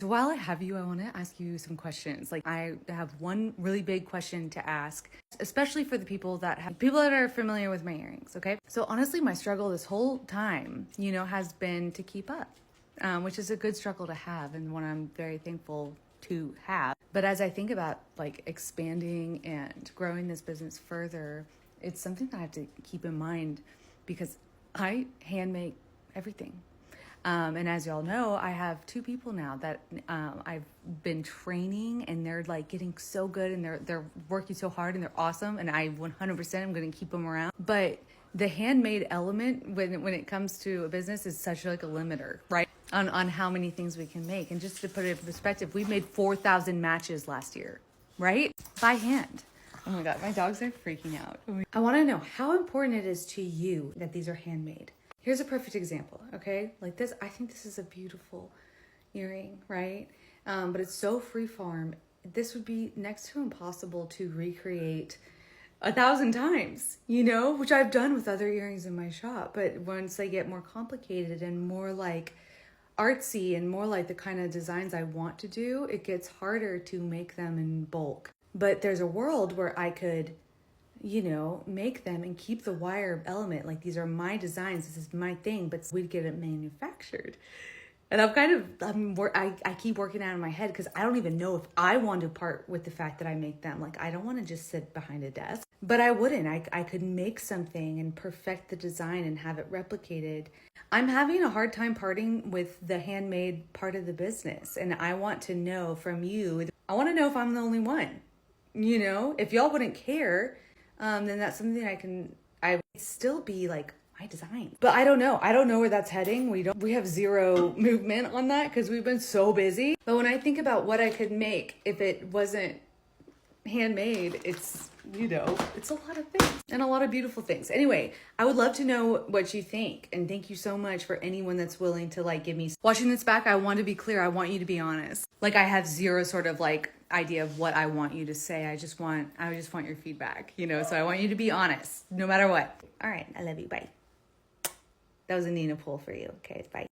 So while I have you, I want to ask you some questions. Like, I have one really big question to ask, especially for the people that are familiar with my earrings. Okay. So honestly, my struggle this whole time, has been to keep up, which is a good struggle to have and one I'm very thankful to have. But as I think about like expanding and growing this business further, it's something that I have to keep in mind because I hand make everything. And as y'all know, I have 2 people now that I've been training, and they're like getting so good, and they're working so hard, and they're awesome. And I 100% am going to keep them around. But the handmade element when it comes to a business is such like a limiter, right? On how many things we can make. And just to put it in perspective, we made 4,000 matches last year, right? By hand. Oh my God, my dogs are freaking out. I want to know how important it is to you that these are handmade. Here's a perfect example, okay? Like this, I think this is a beautiful earring, right? But it's so freeform. This would be next to impossible to recreate 1,000 times, which I've done with other earrings in my shop. But once they get more complicated and more like artsy and more like the kind of designs I want to do, it gets harder to make them in bulk. But there's a world where I could make them and keep the wire element. Like, these are my designs, this is my thing, but we'd get it manufactured. And I keep working out in my head because I don't even know if I want to part with the fact that I make them. Like, I don't want to just sit behind a desk, but I wouldn't. I could make something and perfect the design and have it replicated. I'm having a hard time parting with the handmade part of the business. And I want to know from you, I want to know if I'm the only one, if y'all wouldn't care, then that's something I would still be like my design. But I don't know where that's heading. We have zero movement on that because we've been so busy. But when I think about what I could make if it wasn't handmade, it's a lot of things and a lot of beautiful things. Anyway, I would love to know what you think, and thank you so much for anyone that's willing to like give me. Watching this back, I want to be clear. I want you to be honest. Like, I have zero sort of like idea of what I want you to say. I just want your feedback, so I want you to be honest no matter what. All right, I love you. Bye. That was a Nina pull for you. Okay, bye.